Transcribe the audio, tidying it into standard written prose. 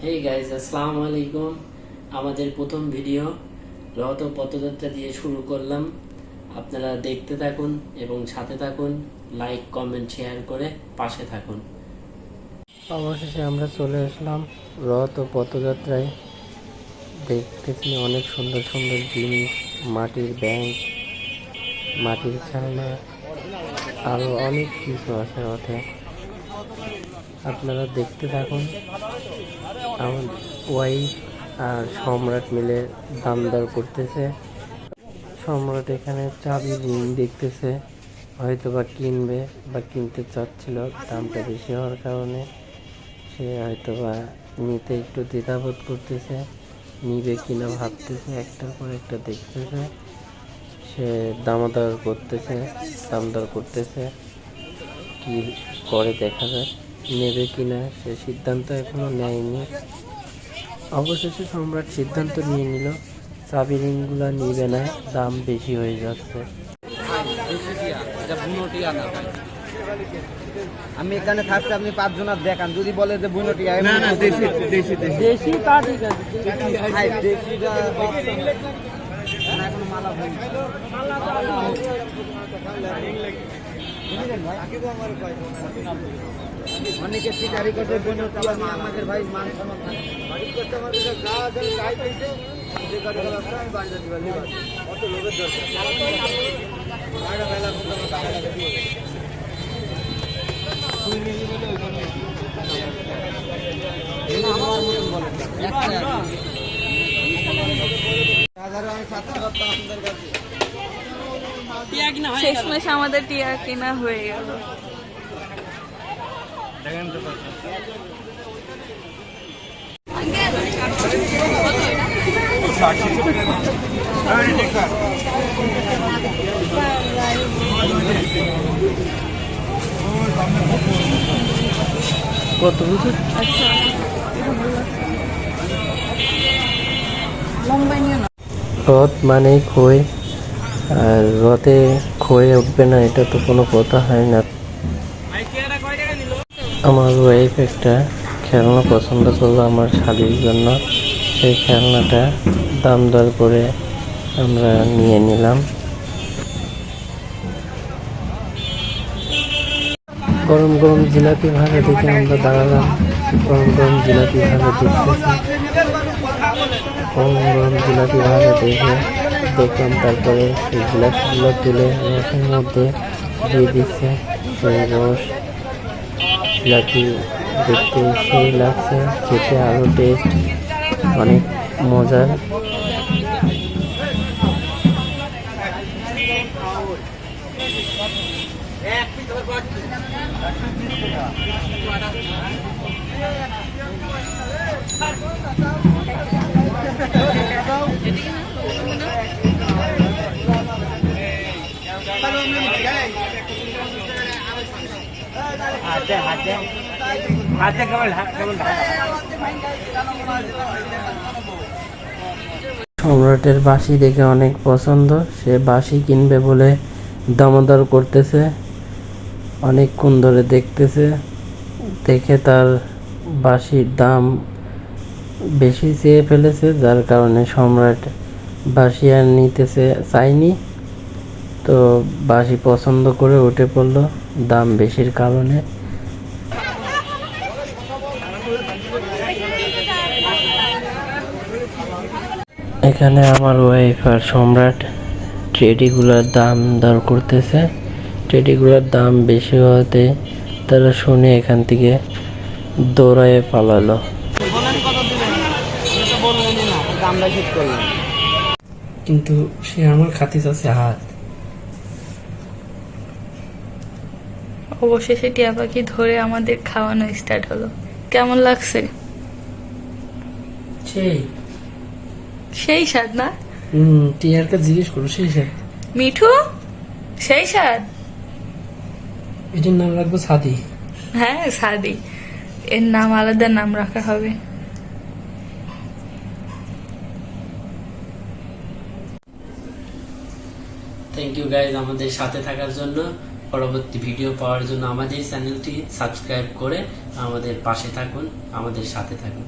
Hey guys, আসসালামু আলাইকুম। আমাদের প্রথম ভিডিও রহত পথযাত্রা দিয়ে শুরু করলাম। আপনারা দেখতে থাকুন এবং সাথে থাকুন, লাইক কমেন্ট শেয়ার করে পাশে থাকুন। অবশেষে আমরা চলে আসলাম রহত পথযাত্রায়। দেখতেছি অনেক সুন্দর সুন্দর জিনিস, মাটির ব্যাংক, মাটির খেলনা, আরও অনেক কিছু আছে রথে। আপনারা দেখতে থাকুন। আমার ওয়াইফ আর সম্রাট মিলে দাম দর করতেছে। সম্রাট এখানে চাবি রিং দেখতেছে, হয়তো বা কিনবে বা কিনতে চাচ্ছিল। দামটা বেশি হওয়ার কারণে সে হয়তো বা নিতে একটু দ্বিধাবোধ করতেছে, নিবে কিনা ভাবতেছে, একটার পর একটা দেখতেছে। সে দাম দর করতেছে, কি করে দেখা যায়, নেবে কিনা সে সিদ্ধান্ত এখনো নেয়নি। অবশেষে সম্রাট সিদ্ধান্ত নিয়ে নিল চাবি রিংগুলা নিবে না, দাম বেশি হয়ে যাচ্ছে। আমি এখানে থাকতে আপনি 5 জন দেখান, যদি বলে যে বুনোটিয়া না না, দেশি দেশি দেশি তা ঠিক আছে। এখনো মালা হয়নি। অনেকে শিকারি করতে বুনোটিয়া নিয়ে আমাদের ভাই মান সম্মান বাড়ি করতে আমাদের যা আছে গাই পেয়েছে যে কথা ব্যবসা আমি বাড়ি দিবা লিবা কত লোকের দরকার বাইরে বেলা মতো টাকা লাগে দিয়ে শেষমেশ আমাদের টিয়া কিনা হয়ে গেল। কত বছর? রথ মানে খই, আর রথে খই উঠবে না এটা তো কোনো কথা হয় না। আমার ওয়াইফ একটা খেলনা পছন্দ করলো আমার শালীর জন্য। সেই খেলনাটা দাম দর করে আমরা নিয়ে নিলাম। গরম গরম জিলাপি ভাজা দেখে আমরা দাঁড়ালাম। গরম গরম জিলাপি ভাজা দেখতেছি। গরম গরম জিলাপি ভাজা দেখলাম। তারপরে সেই জিলাপিগুলো তুলে রসের মধ্যে দিয়ে দিচ্ছে। সেই রস জিলাপি দেখতে সেই লাগছে, খেতে আরও টেস্ট, অনেক মজার। সম্রাটের বাঁশি দেখে অনেক পছন্দ, সে বাঁশি কিনবে বলে দামাদার করতেছে। অনেকক্ষণ ধরে দেখতেছে, দেখে তার বাঁশির দাম বেশি চেয়ে ফেলেছে, যার কারণে সম্রাট বাঁশি আর নিতেছে চায়নি। তো বাঁশি পছন্দ করে উঠে পড়লো দাম বেশির কারণে। এখানে আমার ওয়াইফ আর সম্রাট টেডিগুলোর দাম দর করতেছে। টেডিগুলোর দাম বেশি হওয়াতে তারা শুনে এখান থেকে দৌড়ায় পালালো। কিন্তু সে আমার খাতি চাচ্ছে হাত। অবশেষে টিয়া পাখি ধরে আমাদের খাওয়ানো স্টার্ট হলো। কেমন লাগছে? সেই স্বাদ না? টিয়ারকে জিজ্ঞেস করো, সেই স্বাদ। মিঠু, সেই স্বাদ। এটার নাম রাখবো সাদি। হ্যাঁ, সাদি। এর নাম আলাদা নাম রাখা হবে। থ্যাংক ইউ গাইজ আমাদের সাথে থাকার জন্য। পরবর্তী ভিডিও পাওয়ার জন্য আমাদের চ্যানেলটি সাবস্ক্রাইব করে আমাদের পাশে থাকুন, আমাদের সাথে থাকুন।